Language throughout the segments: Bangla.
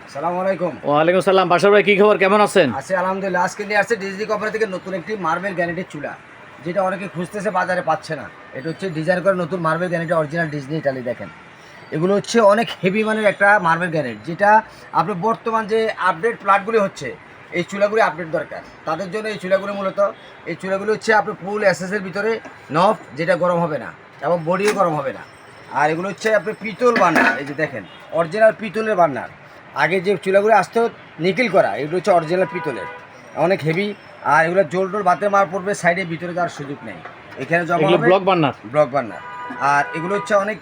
আসসালামু আলাইকুম। ওয়ালাইকুম সালাম। বাসার ভাই কি খবর, কেমন আছেন? আছি আলহামদুলিল্লাহ। আজকে নিয়ে আসছে ডিজনি কোম্পানি থেকে নতুন একটি মার্বেল গ্যারান্টির চুলা, যেটা অনেকে খুঁজতেছে বাজারে পাচ্ছে না। এটা হচ্ছে ডিজাইন করে নতুন marble guarantee, original Disney Italy. দেখেন, এগুলো হচ্ছে অনেক হেভি মানের একটা মার্বেল গ্যারেন্ট, যেটা আপনার বর্তমান যে আপডেট প্লাটগুলি হচ্ছে, এই চুলাগুলি আপডেট দরকার তাদের জন্য। এই চুলাগুলি মূলত, এই চুলাগুলি হচ্ছে আপনার ফুল এসএসের ভিতরে নফ, যেটা গরম হবে না এবং বডিও গরম হবে না। আর এগুলো হচ্ছে আপনার পিতল বার্নার। এই যে দেখেন, অরিজিনাল পিতলের বার্নার। আগে যে চুলাগুলো আসতো নিকেল করা, এগুলো হচ্ছে অরিজিনাল পিতলের, অনেক হেভি। আর এগুলো জোল টোল বাতে মার পড়বে, সাইডে ভিতরে যাওয়ার সুযোগ নেই, এখানে জমা হবে ব্লক বার্নার। Block burner. আর এগুলো হচ্ছে অনেক,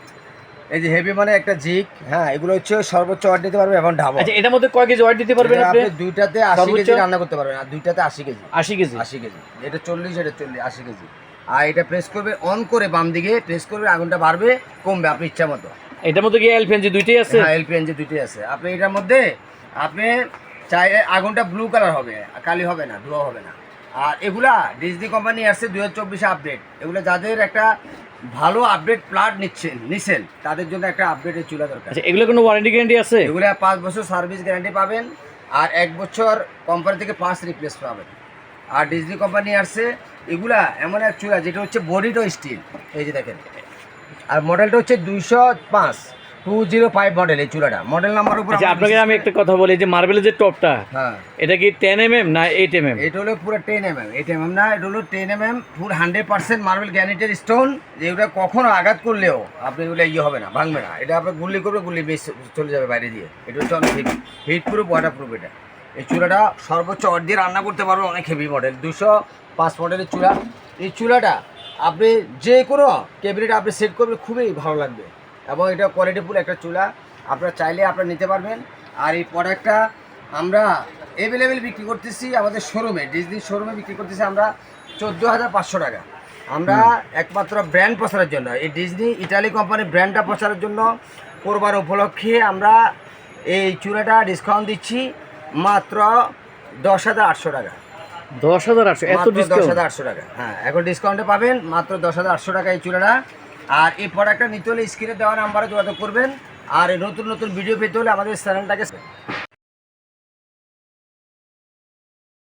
এই যে হেভি মানে একটা জিগ, হ্যাঁ, এগুলো হচ্ছে সর্বোচ্চ ওয়াট দিতে পারবে এবং ঢাবা। আচ্ছা, এটার মধ্যে কয় কেজি ওয়াট দিতে পারবেন আপনি? দুইটাতে 80 কেজি রান্না করতে পারবেন, আর দুইটাতে 80 কেজি। 80 কেজি? 80 কেজি। এটা 40, এটা 40, 80 কেজি। আর এটা প্রেস করবে, অন করে বাম দিকে প্রেস করবে, আগুনটা বাড়বে কমবে আপনি ইচ্ছা মতো। এটার মধ্যে কি এলপিএনজি দুইটাই আছে? হ্যাঁ, এলপিএনজি দুইটাই আছে। আপনি এটার মধ্যে আপনি চাইলে আগুনটা ব্লু কালার হবে, কালি হবে না, ধোয়া হবে না। আর এগুলা ডিজনি কোম্পানি আসছে 2024 আপডেট। এগুলো যাদের একটা ভালো আপডেট প্লাট নিচ্ছেন তাদের জন্য একটা আপডেটের চুলা দরকার। আচ্ছা, এগুলো কোনো ওয়ারেন্টি গ্যারান্টি আছে? এগুলো 5 বছর সার্ভিস গ্যারান্টি পাবেন, আর 1 বছর কোম্পানি থেকে পার্টস রিপ্লেস পাবেন। আর ডিজনি কোম্পানি আসছে এগুলা এমন এক চুলা যেটা হচ্ছে বডিটাও স্টিল। এই যে দেখেন, আর মডেলটা হচ্ছে 205 মডেল। এই চুলাটা মডেল নাম্বার উপর। আচ্ছা, আপনাকে আমি একটা কথা বলি, যে মার্বেলের যে টপটা, হ্যাঁ, এটা কি 10 mm না 8 mm? এটা হলো পুরো 10 mm। 8 mm না, এটা হলো 10 mm, ফুল 100% মার্বেল গ্যারান্টেড স্টোন। যেগুলো কখনো আঘাত করলেও আপনি এগুলো হবে না, ভাঙবে না। এটা আপনি গুলি করবে, গুলি বেশ চলে যাবে বাইরে দিয়ে। এটা হচ্ছে অনেক heavy, heat proof, water proof. এটা এই চুলাটা সর্বোচ্চ ওয়াট দিয়ে রান্না করতে পারবে, অনেক হেভি মডেল, 205 মডেলের চুলা। এই চুলাটা আপনি যে কোনো ক্যাবিনেট আপনি সেট করবে, খুবই ভালো লাগবে। এবং এটা কোয়ালিটিফুল একটা চুলা, আপনারা চাইলে আপনারা নিতে পারবেন। আর এই প্রোডাক্টটা আমরা অ্যাভেলেবেল বিক্রি করতেছি আমাদের শোরুমে, ডিজনি শোরুমে বিক্রি করতেছি আমরা 14,500 টাকা। আমরা একমাত্র ব্র্যান্ড প্রচারের জন্য, এই ডিজনি ইটালি কোম্পানির ব্র্যান্ডটা প্রচারের জন্য কোরবান উপলক্ষে আমরা এই চুলাটা ডিসকাউন্ট দিচ্ছি মাত্র 10,800 টাকা। 10,800? এত ডিসকাউন্ট? 10,800 টাকা, হ্যাঁ, এখন ডিসকাউন্টে পাবেন মাত্র 10,800 টাকা এই চুলাটা। আর এই প্রোডাক্টটা নিতে হলে স্ক্রিনে দেওয়া নাম্বারে যোগাযোগ করবেন। আর এই নতুন নতুন ভিডিও পেতে হলে আমাদের চ্যানেলটাকে